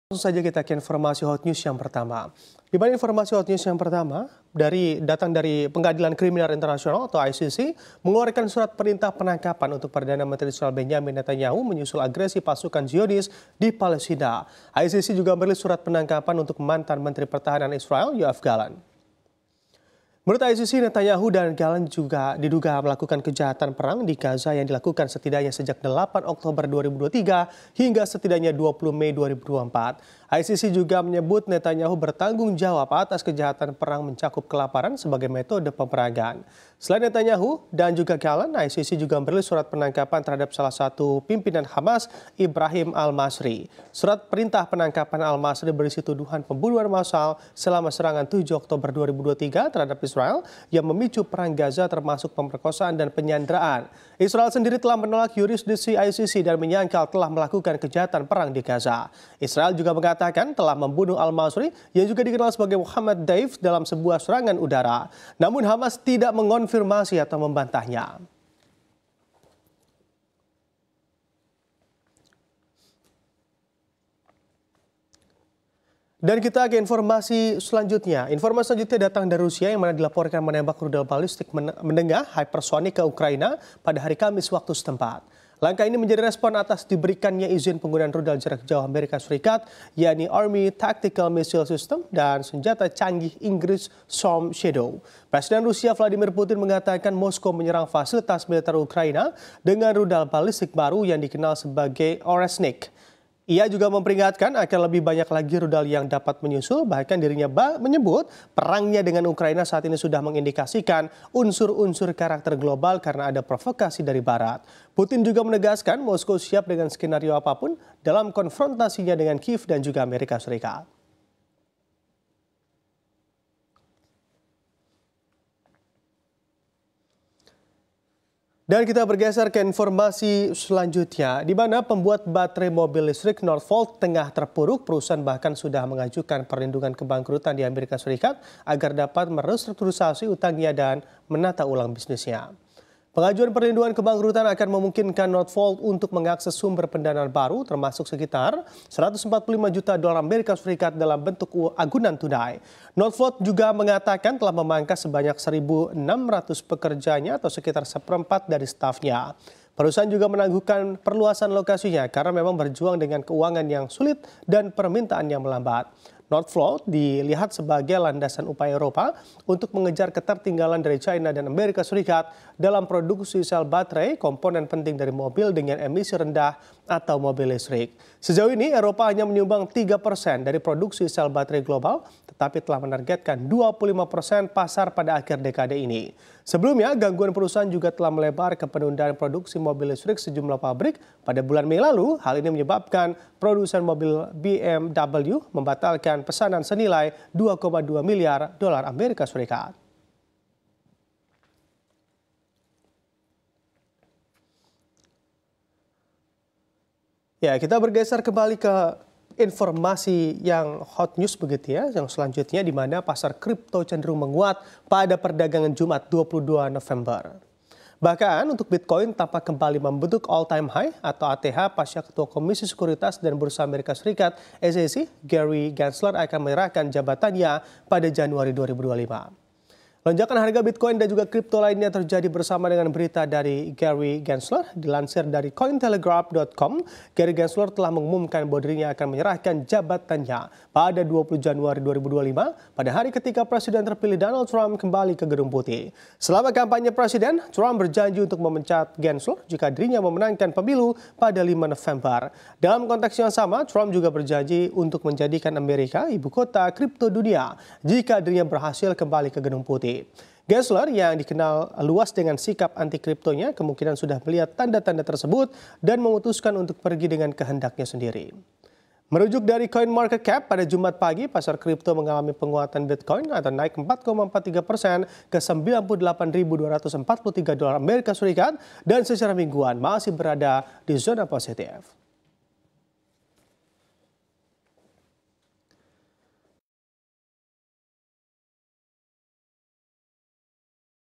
Langsung saja kita ke informasi hot news yang pertama. Di mana informasi hot news yang pertama datang dari Pengadilan Kriminal Internasional atau ICC mengeluarkan surat perintah penangkapan untuk Perdana Menteri Israel Benjamin Netanyahu menyusul agresi pasukan Zionis di Palestina. ICC juga merilis surat penangkapan untuk mantan Menteri Pertahanan Israel Yoav Gallant. Menurut ICC, Netanyahu dan Gallant juga diduga melakukan kejahatan perang di Gaza yang dilakukan setidaknya sejak 8 Oktober 2023 hingga setidaknya 20 Mei 2024. ICC juga menyebut Netanyahu bertanggung jawab atas kejahatan perang mencakup kelaparan sebagai metode peperangan. Selain Netanyahu dan juga Gallant, ICC juga merilis surat penangkapan terhadap salah satu pimpinan Hamas, Ibrahim Al-Masri. Surat perintah penangkapan Al-Masri berisi tuduhan pembunuhan massal selama serangan 7 Oktober 2023 terhadap Israel yang memicu perang Gaza termasuk pemerkosaan dan penyanderaan. Israel sendiri telah menolak yurisdiksi ICC dan menyangkal telah melakukan kejahatan perang di Gaza. Israel juga mengatakan telah membunuh Al-Masri yang juga dikenal sebagai Muhammad Daif dalam sebuah serangan udara. Namun Hamas tidak mengonfirmasi atau membantahnya. Dan kita ke informasi selanjutnya. Informasi selanjutnya datang dari Rusia yang mana dilaporkan menembak rudal balistik menengah hypersonik ke Ukraina pada hari Kamis waktu setempat. Langkah ini menjadi respon atas diberikannya izin penggunaan rudal jarak jauh Amerika Serikat, yakni Army Tactical Missile System dan senjata canggih Inggris Storm Shadow. Presiden Rusia Vladimir Putin mengatakan Moskow menyerang fasilitas militer Ukraina dengan rudal balistik baru yang dikenal sebagai Oresnik. Ia juga memperingatkan akan lebih banyak lagi rudal yang dapat menyusul, bahkan dirinya menyebut perangnya dengan Ukraina saat ini sudah mengindikasikan unsur-unsur karakter global karena ada provokasi dari Barat. Putin juga menegaskan Moskow siap dengan skenario apapun dalam konfrontasinya dengan Kiev dan juga Amerika Serikat. Dan kita bergeser ke informasi selanjutnya, di mana pembuat baterai mobil listrik Northvolt tengah terpuruk. Perusahaan bahkan sudah mengajukan perlindungan kebangkrutan di Amerika Serikat agar dapat merestrukturisasi utangnya dan menata ulang bisnisnya. Pengajuan perlindungan kebangkrutan akan memungkinkan Northvolt untuk mengakses sumber pendanaan baru termasuk sekitar 145 juta dolar Amerika Serikat dalam bentuk agunan tunai. Northvolt juga mengatakan telah memangkas sebanyak 1.600 pekerjanya atau sekitar seperempat dari stafnya. Perusahaan juga menangguhkan perluasan lokasinya karena memang berjuang dengan keuangan yang sulit dan permintaan yang melambat. Northvolt dilihat sebagai landasan upaya Eropa untuk mengejar ketertinggalan dari China dan Amerika Serikat dalam produksi sel baterai, komponen penting dari mobil dengan emisi rendah atau mobil listrik. Sejauh ini Eropa hanya menyumbang 3% dari produksi sel baterai global, tetapi telah menargetkan 25% pasar pada akhir dekade ini. Sebelumnya, gangguan perusahaan juga telah melebar ke penundaan produksi mobil listrik sejumlah pabrik. Pada bulan Mei lalu, hal ini menyebabkan produsen mobil BMW membatalkan pesanan senilai 2,2 miliar dolar Amerika Serikat. Ya, kita bergeser kembali ke informasi yang hot news begitu ya, yang selanjutnya di mana pasar kripto cenderung menguat pada perdagangan Jumat 22 November. Bahkan untuk Bitcoin tampak kembali membentuk all-time high atau ATH pasca Ketua Komisi Sekuritas dan Bursa Amerika Serikat SEC Gary Gensler akan menyerahkan jabatannya pada Januari 2025. Lonjakan harga Bitcoin dan juga kripto lainnya terjadi bersama dengan berita dari Gary Gensler. Dilansir dari Cointelegraph.com, Gary Gensler telah mengumumkan bahwa dirinya akan menyerahkan jabatannya pada 20 Januari 2025 pada hari ketika Presiden terpilih Donald Trump kembali ke Gedung Putih. Selama kampanye Presiden, Trump berjanji untuk memecat Gensler jika dirinya memenangkan pemilu pada 5 November. Dalam konteks yang sama, Trump juga berjanji untuk menjadikan Amerika ibu kota kripto dunia jika dirinya berhasil kembali ke Gedung Putih. Gensler yang dikenal luas dengan sikap anti kriptonya kemungkinan sudah melihat tanda-tanda tersebut dan memutuskan untuk pergi dengan kehendaknya sendiri. Merujuk dari CoinMarketCap pada Jumat pagi, pasar kripto mengalami penguatan Bitcoin atau naik 4,43% ke 98.243 dolar Amerika Serikat dan secara mingguan masih berada di zona positif.